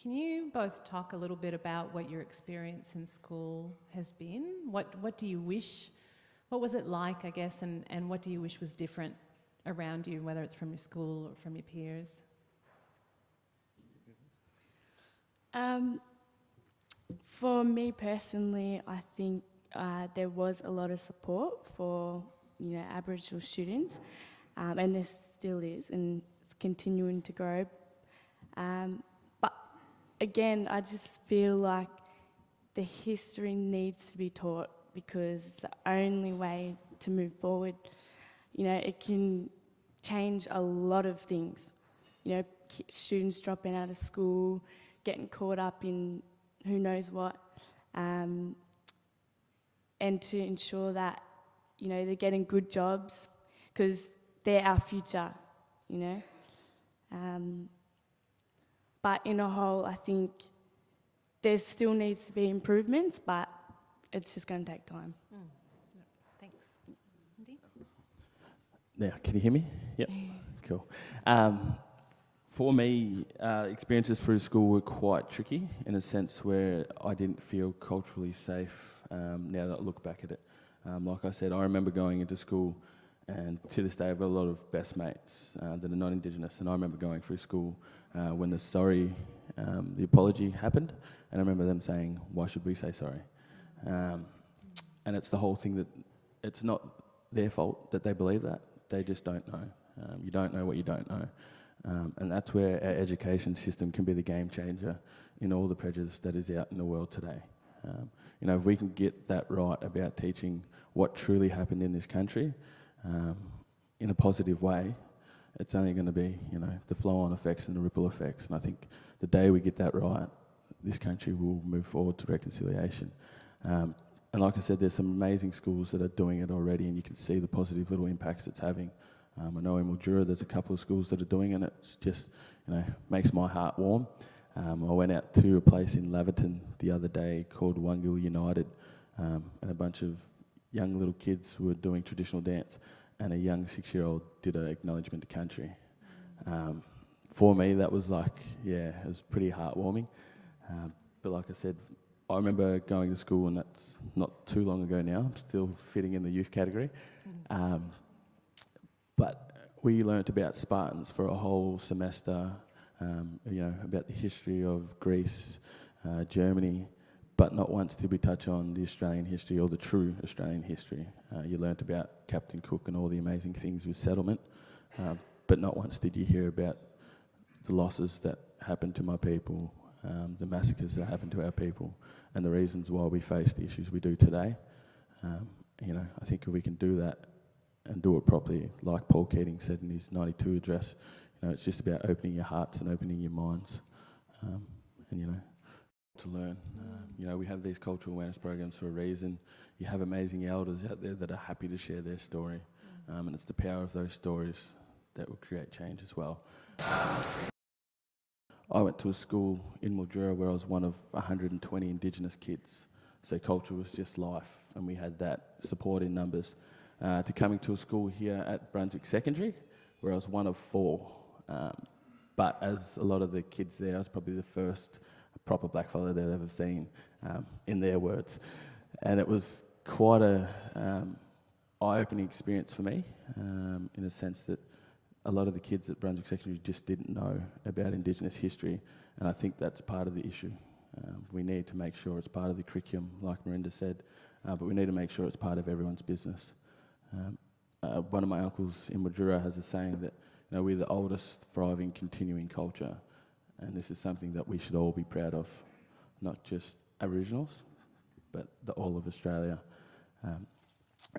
Can you both talk a little bit about what your experience in school has been? What do you wish, what was it like, I guess, and what do you wish was different around you, whether it's from your school or from your peers? For me personally, I think there was a lot of support for Aboriginal students, and there still is, and it's continuing to grow. But again, I just feel like the history needs to be taught because it's the only way to move forward. It can change a lot of things. Students dropping out of school, getting caught up in who knows what, and to ensure that, they're getting good jobs because they're our future, But in a whole, I think there still needs to be improvements, but it's just going to take time. Thanks. Andy? Now, can you hear me? Yep, cool. For me, experiences through school were quite tricky in a sense where I didn't feel culturally safe now that I look back at it. Like I said, I remember going into school, and to this day I've got a lot of best mates that are not Indigenous, and I remember going through school when the apology happened, and I remember them saying, why should we say sorry? And it's the whole thing that it's not their fault that they believe that, they just don't know. You don't know what you don't know. And that's where our education system can be the game changer in all the prejudice that is out in the world today. If we can get that right about teaching what truly happened in this country in a positive way, it's only going to be, the flow-on effects and the ripple effects. And I think the day we get that right, this country will move forward to reconciliation. And like I said, there's some amazing schools that are doing it already, and you can see the positive little impacts it's having. I know in Mildura there's a couple of schools that are doing it, and it's just, makes my heart warm. I went out to a place in Laverton the other day called Wangil United, and a bunch of young little kids were doing traditional dance, and a young 6-year-old did an acknowledgement to country. For me, that was it was pretty heartwarming. But like I said, I remember going to school, and that's not too long ago now. I'm still fitting in the youth category. But we learnt about Spartans for a whole semester, about the history of Greece, Germany, but not once did we touch on the Australian history or the true Australian history. You learnt about Captain Cook and all the amazing things with settlement, but not once did you hear about the losses that happened to my people, the massacres that happened to our people, and the reasons why we face the issues we do today. I think if we can do that and do it properly, like Paul Keating said in his 92 address, it's just about opening your hearts and opening your minds, and to learn. We have these cultural awareness programs for a reason. You have amazing elders out there that are happy to share their story, and it's the power of those stories that will create change as well. I went to a school in Mildura where I was one of 120 Indigenous kids, so culture was just life, and we had that support in numbers. To coming to a school here at Brunswick Secondary, where I was one of 4. But as a lot of the kids there, I was probably the first proper blackfellow they've ever seen, in their words. And it was quite a eye-opening experience for me, in a sense that a lot of the kids at Brunswick Secondary just didn't know about Indigenous history, and I think that's part of the issue. We need to make sure it's part of the curriculum, like Marinda said, but we need to make sure it's part of everyone's business. One of my uncles in Mildura has a saying that we're the oldest thriving continuing culture, and this is something that we should all be proud of, not just Aboriginals, but all of Australia.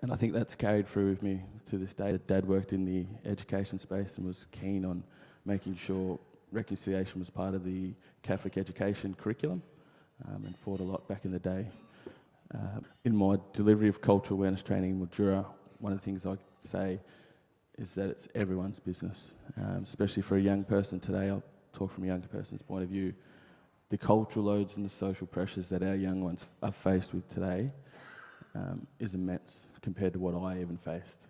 And I think that's carried through with me to this day. Dad worked in the education space and was keen on making sure reconciliation was part of the Catholic education curriculum, and fought a lot back in the day. In my delivery of cultural awareness training in Mildura, one of the things I say is that it's everyone's business, especially for a young person today. I'll talk from a younger person's point of view. The cultural loads and the social pressures that our young ones are faced with today is immense compared to what I even faced.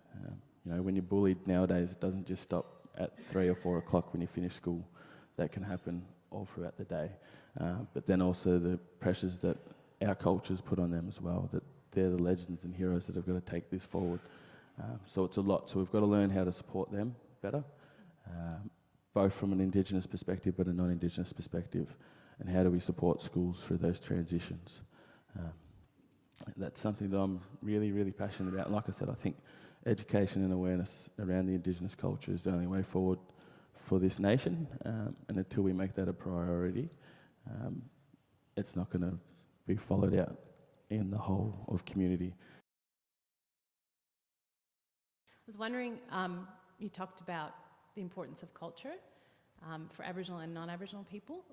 When you're bullied nowadays, it doesn't just stop at 3 or 4 o'clock when you finish school. That can happen all throughout the day. But then also the pressures that our cultures put on them as well, that they're the legends and heroes that have got to take this forward. So it's a lot. So we've got to learn how to support them better, both from an Indigenous perspective but a non-Indigenous perspective. And how do we support schools through those transitions? That's something that I'm really, really passionate about. Like I said, I think education and awareness around the Indigenous culture is the only way forward for this nation. And until we make that a priority, it's not going to be followed out in the whole of community. I was wondering, you talked about the importance of culture for Aboriginal and non-Aboriginal people.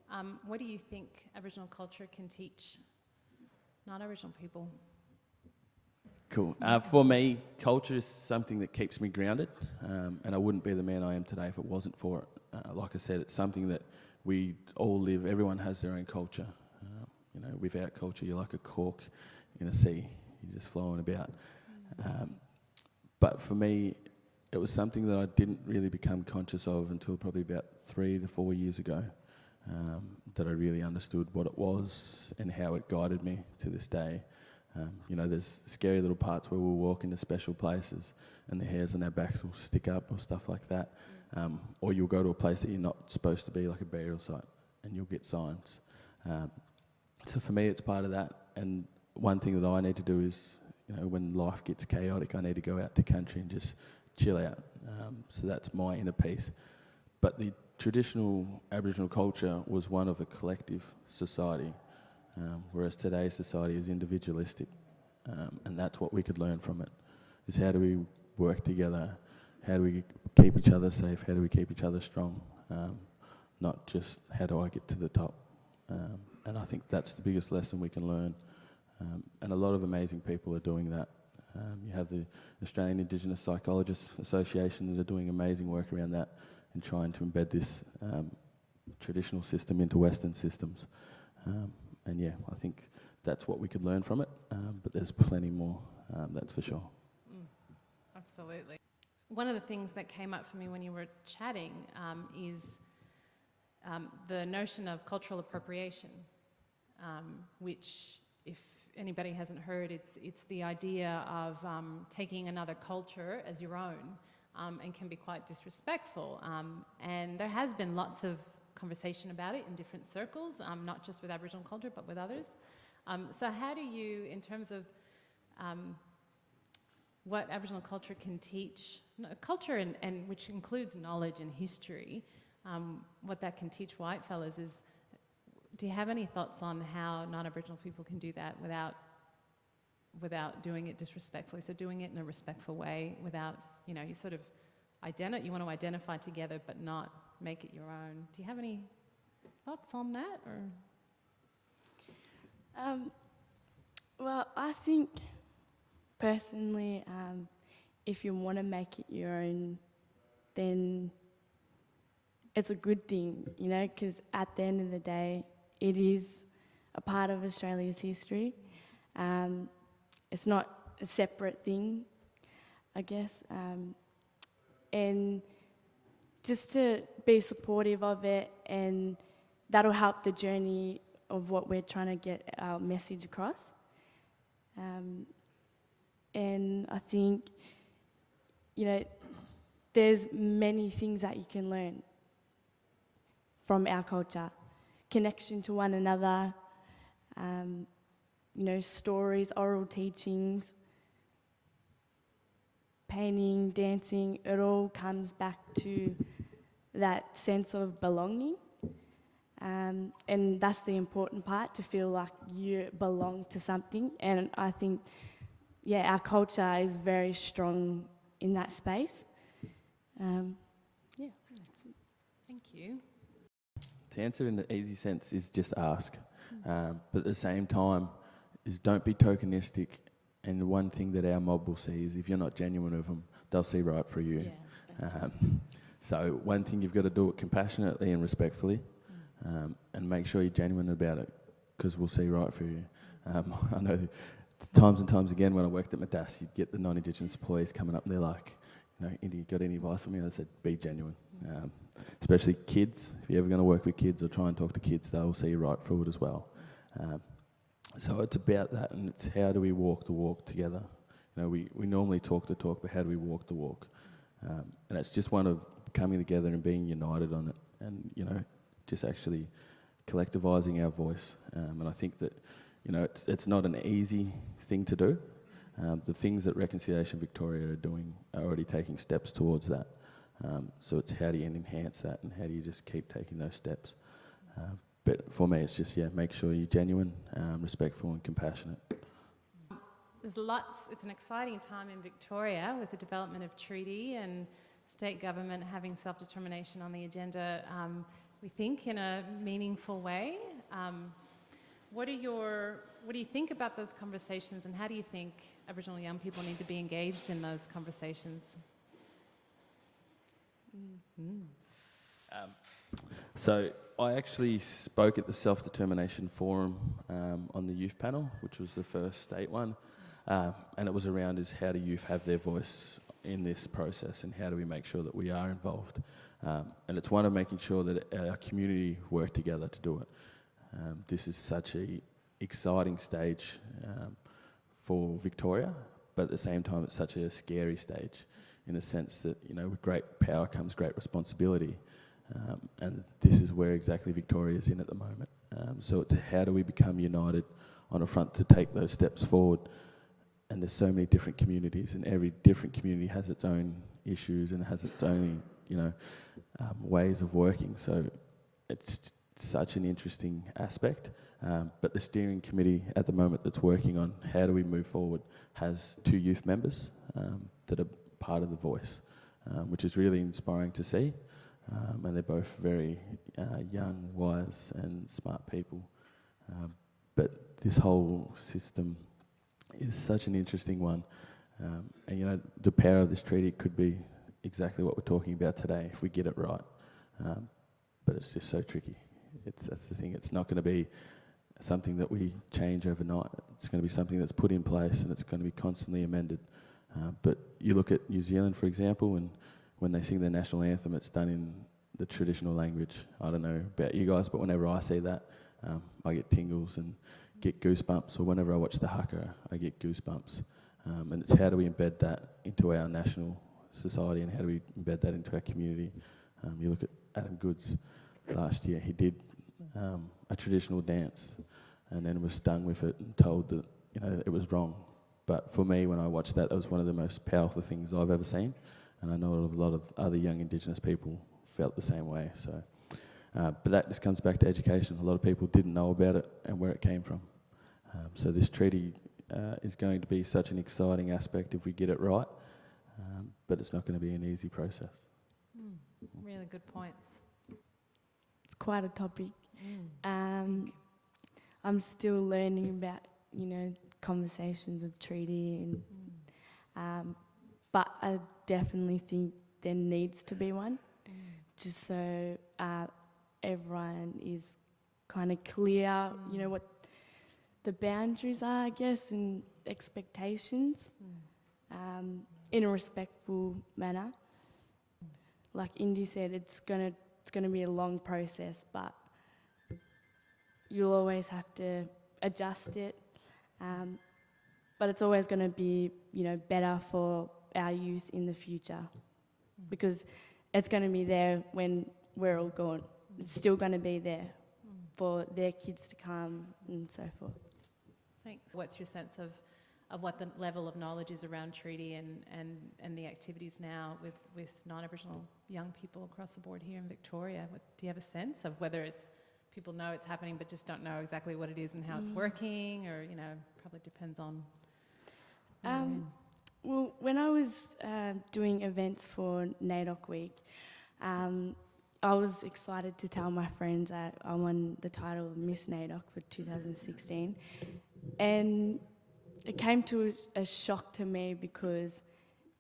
What do you think Aboriginal culture can teach non-Aboriginal people? Cool. For me, culture is something that keeps me grounded, and I wouldn't be the man I am today if it wasn't for it. Like I said, it's something that we all live. Everyone has their own culture. You know, without culture, you're like a cork in a sea. You're just flowing about. But for me, it was something that I didn't really become conscious of until probably about 3 to 4 years ago, that I really understood what it was and how it guided me to this day. You know, there's scary little parts where we'll walk into special places and the hairs on our backs will stick up or stuff like that. Or you'll go to a place that you're not supposed to be, like a burial site, and you'll get signs. So for me, it's part of that. And one thing that I need to do is, you know, when life gets chaotic, I need to go out to country and just chill out. So that's my inner peace. But the traditional Aboriginal culture was one of a collective society, whereas today's society is individualistic. And that's what we could learn from it, is how do we work together, how do we keep each other safe, how do we keep each other strong, not just how do I get to the top. And I think that's the biggest lesson we can learn. And a lot of amazing people are doing that. You have the Australian Indigenous Psychologists Association that are doing amazing work around that and trying to embed this traditional system into Western systems. And yeah, I think that's what we could learn from it, but there's plenty more, that's for sure. Absolutely. One of the things that came up for me when you were chatting is the notion of cultural appropriation, which, if anybody hasn't heard, it's the idea of taking another culture as your own, and can be quite disrespectful. And there has been lots of conversation about it in different circles, not just with Aboriginal culture, but with others. So how do you, in terms of what Aboriginal culture can teach, culture and which includes knowledge and history, what that can teach whitefellas is, do you have any thoughts on how non-Aboriginal people can do that without doing it disrespectfully? So doing it in a respectful way without, you know, you sort of you want to identify together but not make it your own. Do you have any thoughts on that? Or? Well, I think personally, if you want to make it your own, then it's a good thing, you know, because at the end of the day, it is a part of Australia's history. It's not a separate thing, I guess. And just to be supportive of it, and that'll help the journey of what we're trying to get our message across. And I think, you know, there's many things that you can learn from our culture. Connection to one another, you know, stories, oral teachings, painting, dancing, it all comes back to that sense of belonging. And that's the important part, to feel like you belong to something. And I think, yeah, our culture is very strong in that space. Yeah. Thank you. To answer in the easy sense is just ask. But at the same time is don't be tokenistic. And one thing that our mob will see is if you're not genuine with them, they'll see right through you. Yeah, So one thing you've got to do it compassionately and respectfully, and make sure you're genuine about it, because we'll see right through you. I know times and times again when I worked at Madas, you'd get the non-Indigenous employees coming up and they're like, Indy, got any advice for me? I said, be genuine. Especially kids. If you're ever going to work with kids or try and talk to kids, they'll see you right through it as well. So it's about that, and it's how do we walk the walk together. We normally talk the talk, but how do we walk the walk? And it's just one of coming together and being united on it, and just actually collectivising our voice. And I think that it's not an easy thing to do. The things that Reconciliation Victoria are doing are already taking steps towards that. So it's how do you enhance that, and how do you just keep taking those steps. But for me, it's just, make sure you're genuine, respectful and compassionate. It's an exciting time in Victoria with the development of treaty and state government having self-determination on the agenda, we think, in a meaningful way. What do you think about those conversations, and how do you think Aboriginal young people need to be engaged in those conversations? So I actually spoke at the Self-Determination Forum on the youth panel, which was the first state one, and it was around how do youth have their voice in this process, and how do we make sure that we are involved. And it's one of making sure that our community work together to do it. This is such an exciting stage for Victoria, but at the same time it's such a scary stage, in the sense that with great power comes great responsibility. And this is where exactly Victoria is in at the moment. So it's how do we become united on a front to take those steps forward. And there's so many different communities, and every different community has its own issues and has its own, ways of working. So it's such an interesting aspect. But the steering committee at the moment that's working on how do we move forward has 2 youth members that are part of the voice, which is really inspiring to see. And they're both very young, wise and smart people. But this whole system is such an interesting one. And the power of this treaty could be exactly what we're talking about today if we get it right. But it's just so tricky. That's the thing. It's not going to be something that we change overnight. It's going to be something that's put in place, and it's going to be constantly amended. But you look at New Zealand, for example, and when they sing their national anthem, it's done in the traditional language. I don't know about you guys, but whenever I see that, I get tingles and get goosebumps. Or whenever I watch the haka, I get goosebumps. And it's how do we embed that into our national society, and how do we embed that into our community. You look at Adam Goods last year, he did a traditional dance and then was stung with it and told that it was wrong. But for me, when I watched that, was one of the most powerful things I've ever seen. And I know a lot of other young Indigenous people felt the same way. So, but that just comes back to education. A lot of people didn't know about it and where it came from. So this treaty is going to be such an exciting aspect if we get it right, but it's not going to be an easy process. Really good points. It's quite a topic. I'm still learning about, conversations of treaty, and but I definitely think there needs to be one, just so everyone is kind of clear, what the boundaries are, I guess, and expectations, in a respectful manner. Like Indy said, it's gonna be a long process, but you'll always have to adjust it. But it's always going to be, better for our youth in the future, because it's going to be there when we're all gone. It's still going to be there for their kids to come and so forth. Thanks. What's your sense of what the level of knowledge is around treaty and the activities now with non-Aboriginal young people across the board here in Victoria? Do you have a sense of whether it's people know it's happening but just don't know exactly what it is and how it's working, or, probably depends on... Well, when I was doing events for NAIDOC Week, I was excited to tell my friends that I won the title of Miss NAIDOC for 2016. And it came to a shock to me because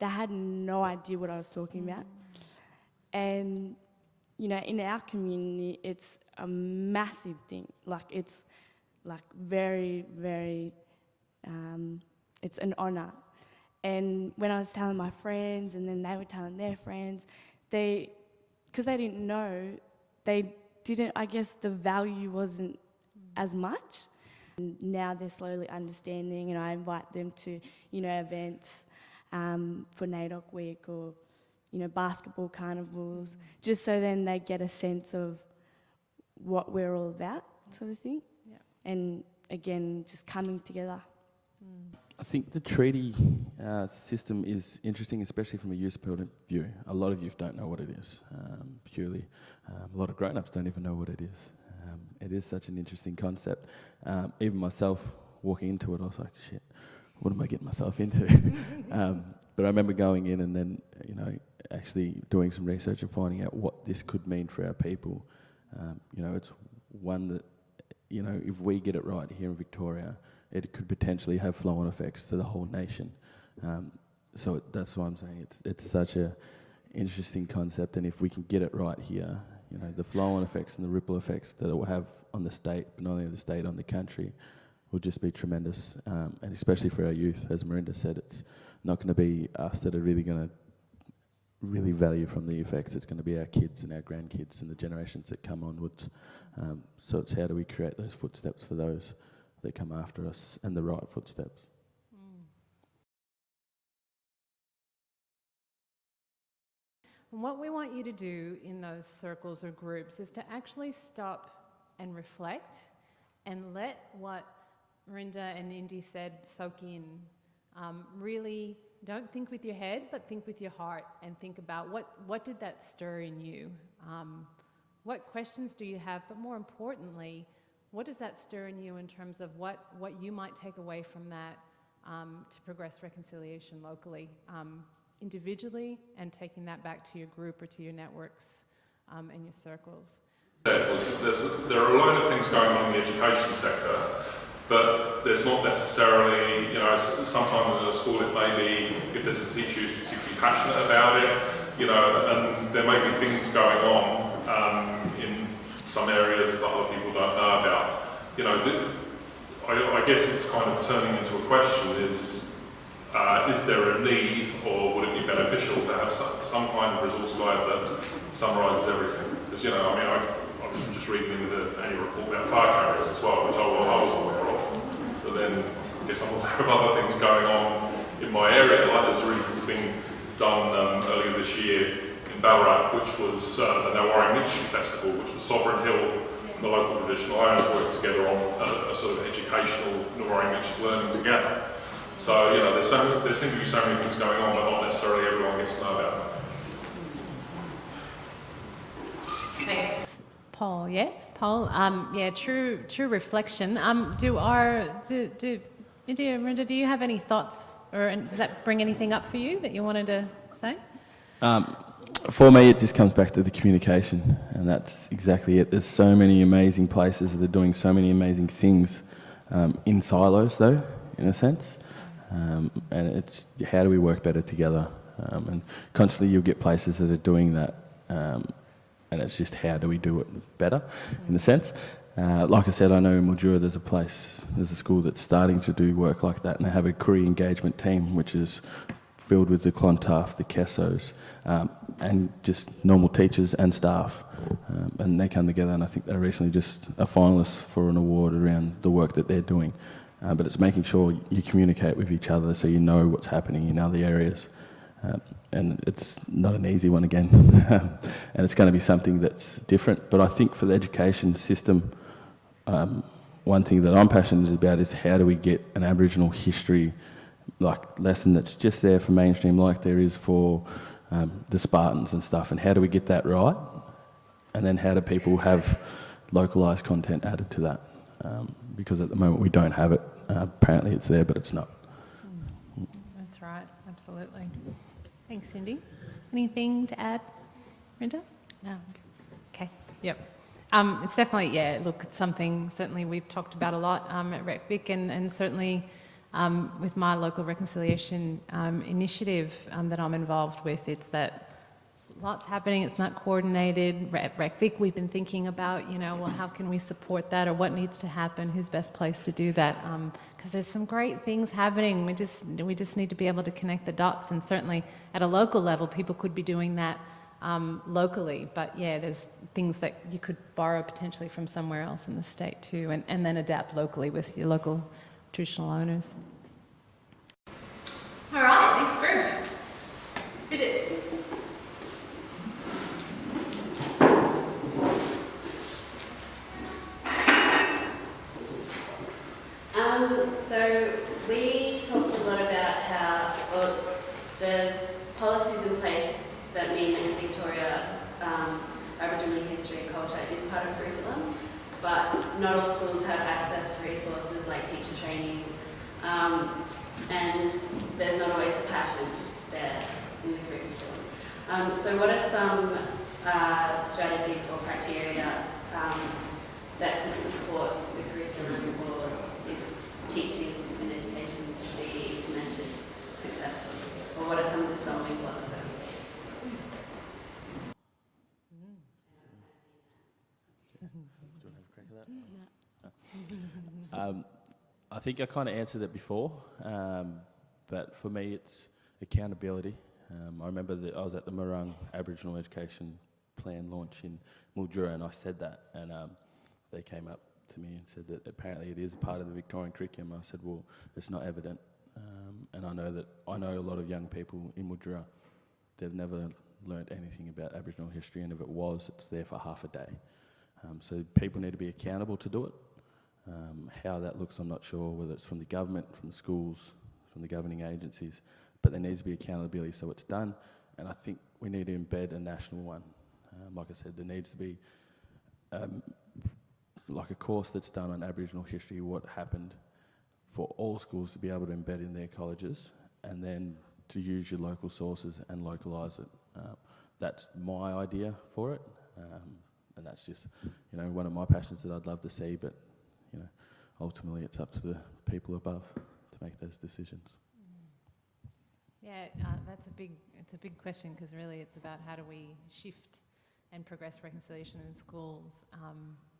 they had no idea what I was talking about. And, in our community, it's a massive thing. It's very, very, it's an honour. And when I was telling my friends, and then they were telling their friends, because they didn't know, they didn't, I guess the value wasn't as much. And now they're slowly understanding, and I invite them to, events for NAIDOC Week or, basketball carnivals, just so then they get a sense of what we're all about, sort of thing. Yeah. And again, just coming together. I think the treaty system is interesting, especially from a youth point of view. A lot of youth don't know what it is, purely. A lot of grown-ups don't even know what it is. It is such an interesting concept. Even myself, walking into it, I was like, shit, what am I getting myself into? But I remember going in and then, actually doing some research and finding out what this could mean for our people. It's one that, if we get it right here in Victoria, it could potentially have flow-on effects to the whole nation. So that's why I'm saying it's such a interesting concept, and if we can get it right here, the flow-on effects and the ripple effects that it will have on the state, but not only the state, on the country, will just be tremendous. And especially for our youth, as Marinda said, it's not going to be us that are really going to really value from the effects. It's going to be our kids and our grandkids and the generations that come onwards. So it's how do we create those footsteps for those that come after us, and the right footsteps. And what we want you to do in those circles or groups is to actually stop and reflect and let what Marinda and Indy said soak in. Really, don't think with your head, but think with your heart, and think about what did that stir in you? What questions do you have? But more importantly, what does that stir in you in terms of what you might take away from that to progress reconciliation locally, individually, and taking that back to your group or to your networks and your circles? There are a lot of things going on in the education sector, but there's not necessarily, sometimes in a school it may be, if there's a teacher who's particularly passionate about it, and there may be things going on in some areas that other people don't know about. I guess it's kind of turning into a question is there a need, or would it be beneficial to have some kind of resource guide that summarises everything? Because, I was just reading into the annual report about FARC areas as well, which I was aware of. But then I guess I'm aware of other things going on in my area. Like there's a really cool thing done earlier this year in Ballarat, which was the Nawari Mitch Festival, which was Sovereign Hill and the local traditional owners worked together on a sort of educational Nawari Mitch's learning together. So, there seem to be so many things going on, but not necessarily everyone gets to know about them. Thanks, Paul. Yeah, Paul. True reflection. Marinda, do you have any thoughts, or does that bring anything up for you that you wanted to say? For me, it just comes back to the communication, and that's exactly it. There's so many amazing places that are doing so many amazing things in silos, though, in a sense. And it's how do we work better together? And constantly you'll get places that are doing that, and it's just how do we do it better, in a sense. Like I said, I know in Mildura there's a school that's starting to do work like that, and they have a career engagement team which is filled with the Clontarf, the Kessos, and just normal teachers and staff. And they come together, and I think they're recently just a finalist for an award around the work that they're doing. But it's making sure you communicate with each other so you know what's happening in other areas. And it's not an easy one again. And it's going to be something that's different. But I think for the education system, one thing that I'm passionate about is how do we get an Aboriginal history lesson that's just there for mainstream, like there is for the Spartans and stuff, and how do we get that right? And then how do people have localised content added to that? Because at the moment we don't have it. Apparently it's there, but it's not. That's right, absolutely. Thanks, Cindy. Anything to add, Marinda? No. Okay, yep. It's definitely, it's something certainly we've talked about a lot at RecVic, and certainly with my local reconciliation initiative that I'm involved with, it's that lots happening, it's not coordinated. Rec Vic, we've been thinking about, you know, well, how can we support that, or what needs to happen, who's best placed to do that? Because there's some great things happening. We just need to be able to connect the dots, and certainly at a local level, people could be doing that locally. But yeah, there's things that you could borrow potentially from somewhere else in the state too, and then adapt locally with your local traditional owners. All right, next group. Bridget. So we talked a lot about how, well, there's policies in place that mean in Victoria Aboriginal history and culture is part of curriculum, but not all schools have access to resources like teacher training, and there's not always the passion there in the curriculum. So what are some strategies or criteria that could support the curriculum or this teaching and education to be implemented successfully? Or what are some of the stumbling blocks? I think I kind of answered it before, but for me it's accountability. I remember that I was at the Murrung Aboriginal Education Plan launch in Mildura, and I said that, and they came up to me and said that apparently it is part of the Victorian curriculum. I said, well, it's not evident, and I know a lot of young people in Mildura, they've never learnt anything about Aboriginal history, and if it was, it's there for half a day. So people need to be accountable to do it. How that looks, I'm not sure, whether it's from the government, from the schools, from the governing agencies, but there needs to be accountability so it's done, and I think we need to embed a national one. Like I said, there needs to be like a course that's done on Aboriginal history, what happened, for all schools to be able to embed in their colleges, and then to use your local sources and localise it. That's my idea for it, and that's just, you know, one of my passions that I'd love to see, but you know, ultimately it's up to the people above to make those decisions. Yeah, it's a big question, because really it's about how do we shift and progress reconciliation in schools.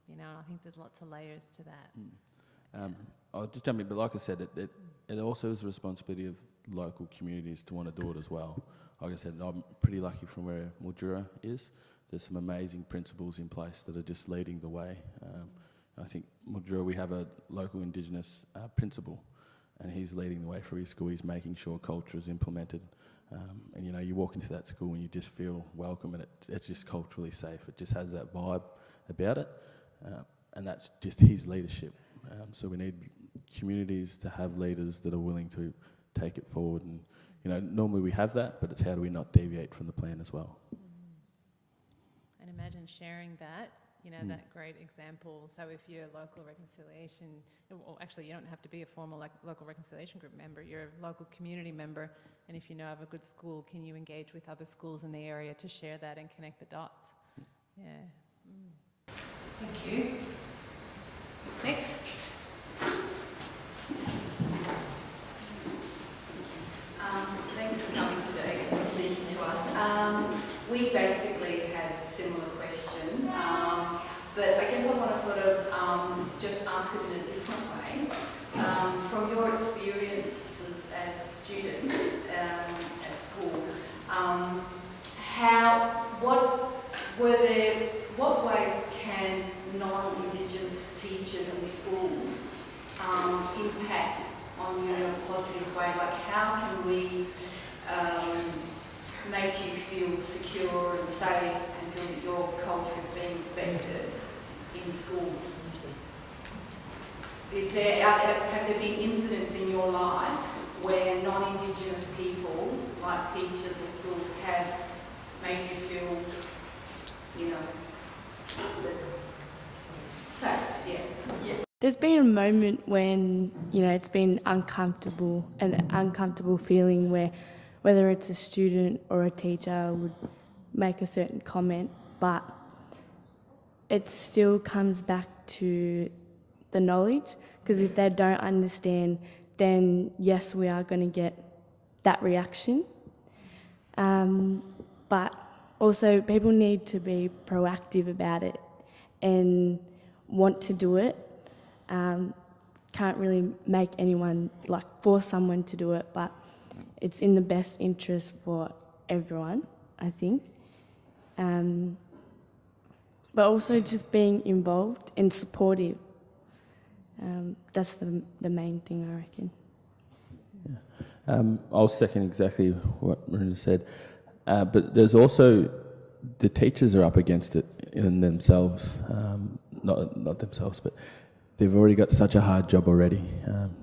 You know, I think there's lots of layers to that. I'll just jump in, but like I said, it also is the responsibility of local communities to want to do it as well. Like I said, I'm pretty lucky from where Mildura is. There's some amazing principles in place that are just leading the way. I think Mildura, we have a local Indigenous principal, and he's leading the way for his school. He's making sure culture is implemented. And you know, you walk into that school and you just feel welcome, and it's just culturally safe. It just has that vibe about it. And that's just his leadership. So we need communities to have leaders that are willing to take it forward. And you know, normally we have that, but it's how do we not deviate from the plan as well. And imagine sharing that, you know, that great example. So if you're a local reconciliation, well, actually you don't have to be a formal local reconciliation group member, you're a local community member, and if you know of a good school, can you engage with other schools in the area to share that and connect the dots? Yeah. Thank you. Next. Thanks for coming today and speaking to us. We basically had a similar question, but I guess I want to sort of just ask it in a different way. From your experiences as students at school, what ways can non-Indigenous teachers and schools impact on you in a positive way? Like, how can we make you feel secure and safe and feel that your culture is being respected in schools? Have there been incidents in your life where non-Indigenous people, like teachers or schools, have made you feel, you know, safe? Yeah. There's been a moment when, you know, it's been uncomfortable, an uncomfortable feeling where whether it's a student or a teacher would make a certain comment, but it still comes back to the knowledge, because if they don't understand, then yes, we are going to get that reaction. But also people need to be proactive about it and want to do it. Can't really make anyone, like force someone to do it, but it's in the best interest for everyone, I think. But also just being involved and supportive. That's the main thing, I reckon. I'll second exactly what Marina said. But there's also, the teachers are up against it in themselves. Not themselves, but they've already got such a hard job already.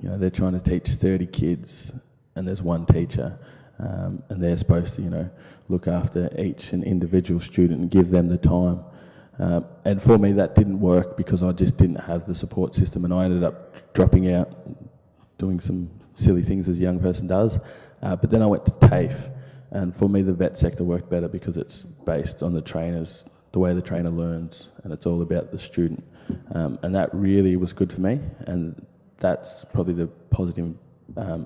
They're trying to teach 30 kids and there's one teacher. And they're supposed to, look after each and individual student and give them the time. And for me, that didn't work because I just didn't have the support system, and I ended up dropping out, doing some silly things as a young person does. But then I went to TAFE, and for me, the vet sector worked better because it's based on the trainers, the way the trainer learns, and it's all about the student. And that really was good for me, and that's probably the positive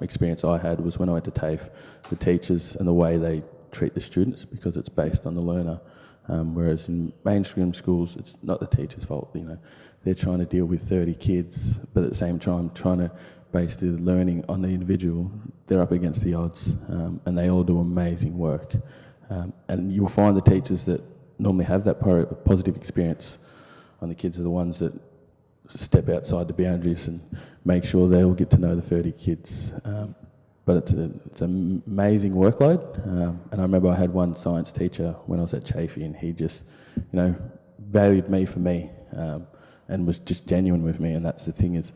experience I had was when I went to TAFE, the teachers and the way they treat the students, because it's based on the learner. Whereas in mainstream schools, it's not the teacher's fault. They're trying to deal with 30 kids, but at the same time trying to base the learning on the individual. They're up against the odds, and they all do amazing work. And you'll find the teachers that normally have that positive experience on the kids are the ones that step outside the boundaries and make sure they all get to know the 30 kids. But it's an amazing workload. And I remember I had one science teacher when I was at Chafee, and he just, valued me for me, and was just genuine with me. And that's the thing is,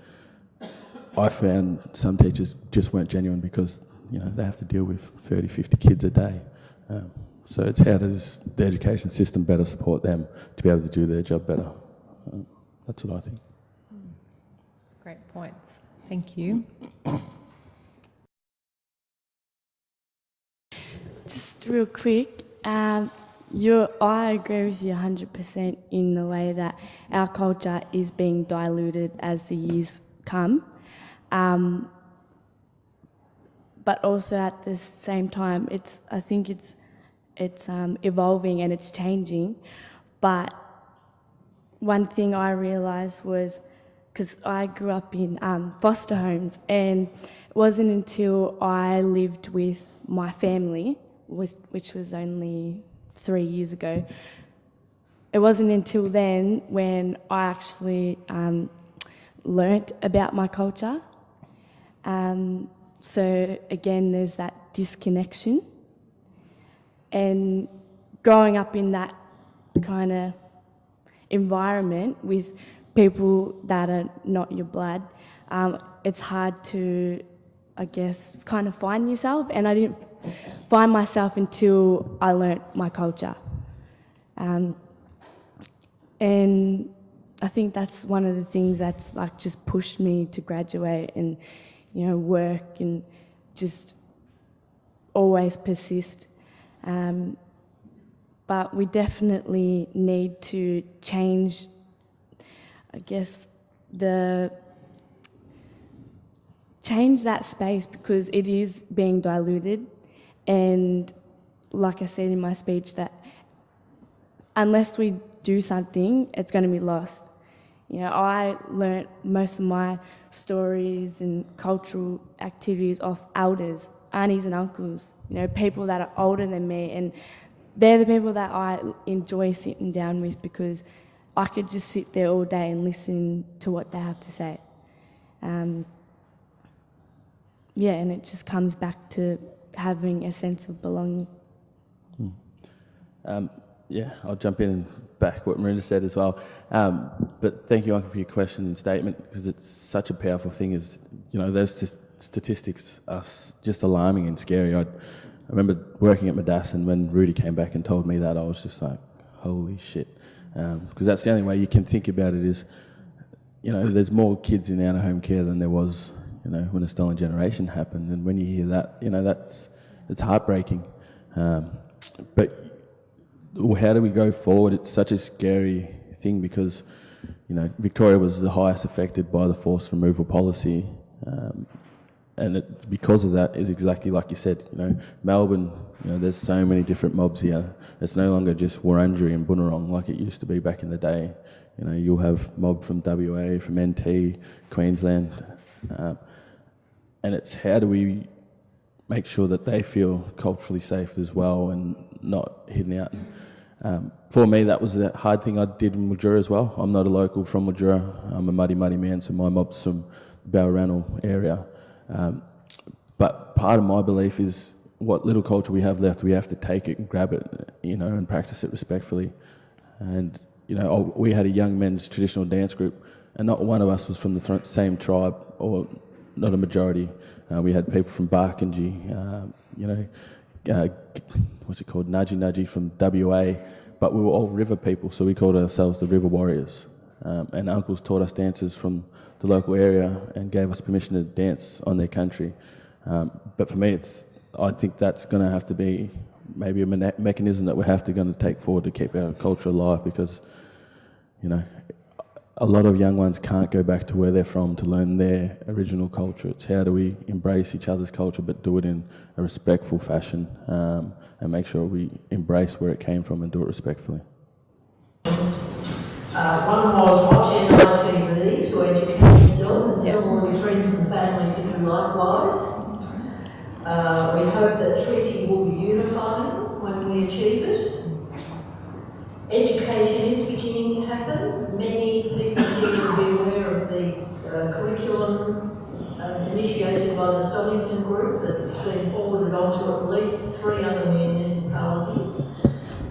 I found some teachers just weren't genuine because, they have to deal with 30, 50 kids a day. So it's how does the education system better support them to be able to do their job better? That's what I think. Great points. Thank you. Just real quick, I agree with you 100% in the way that our culture is being diluted as the years come. But also at the same time, I think it's evolving and it's changing. But one thing I realised was, because I grew up in foster homes, and it wasn't until I lived with my family, which was only 3 years ago, it wasn't until then when I actually learnt about my culture. So again, there's that disconnection. And growing up in that kind of environment with people that are not your blood, it's hard to, I guess, kind of find yourself. And I didn't find myself until I learnt my culture. And I think that's one of the things that's like just pushed me to graduate and, work and just always persist. But we definitely need to change, I guess, change that space, because it is being diluted. And like I said in my speech, that unless we do something, it's going to be lost. I learnt most of my stories and cultural activities off elders, aunties and uncles, people that are older than me, and they're the people that I enjoy sitting down with, because I could just sit there all day and listen to what they have to say. And it just comes back to having a sense of belonging. I'll jump in and back what Marina said as well. But thank you, Uncle, for your question and statement, because it's such a powerful thing. Those statistics are just alarming and scary. I remember working at Madass, and when Rudy came back and told me that, I was just like, holy shit. Because that's the only way you can think about it is, there's more kids in out-of-home care than there was, when the Stolen Generation happened. And when you hear that, it's heartbreaking. But how do we go forward? It's such a scary thing because, Victoria was the highest affected by the forced removal policy. because of that is exactly like you said. Melbourne. There's so many different mobs here. It's no longer just Wurundjeri and Bunurong like it used to be back in the day. You'll have mob from WA, from NT, Queensland, and it's how do we make sure that they feel culturally safe as well and not hidden out. For me, that was a hard thing I did in Mildura as well. I'm not a local from Mildura. I'm a muddy man, so my mob's from the Balranald area. But part of my belief is what little culture we have left, we have to take it and grab it, and practice it respectfully. And, we had a young men's traditional dance group, and not one of us was from the same tribe, or not a majority. We had people from Barkindji, Nudgy Nudgy from WA, but we were all river people, so we called ourselves the River Warriors. And uncles taught us dances from the local area and gave us permission to dance on their country. But for me, I think that's going to have to be maybe a mechanism that we have to take forward to keep our culture alive, because, a lot of young ones can't go back to where they're from to learn their original culture. It's how do we embrace each other's culture but do it in a respectful fashion, and make sure we embrace where it came from and do it respectfully. One was watch NITV to educate yourself and tell all your friends and family to do likewise. We hope that treaty will be unifying when we achieve it. Education is beginning to happen. Many people here will be aware of the curriculum initiated by the Stonington Group that's been forwarded on to at least 3 other municipalities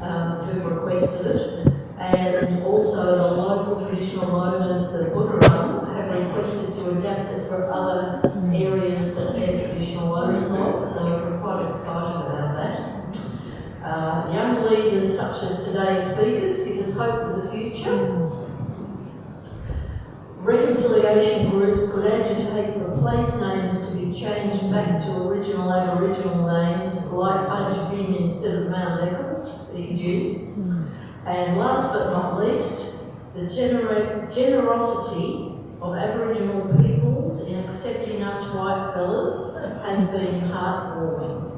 who've requested it. And also the local traditional owners, the Bunurong, have requested to adapt it for other areas that they're traditional owners of, so we're quite excited about that. Young leaders such as today's speakers give us hope for the future. Reconciliation groups could agitate for place names to be changed back to original Aboriginal names, like Punch Bin instead of Mount Eccles, e.g. And last but not least, the generosity of Aboriginal peoples in accepting us white fellas has been heartwarming.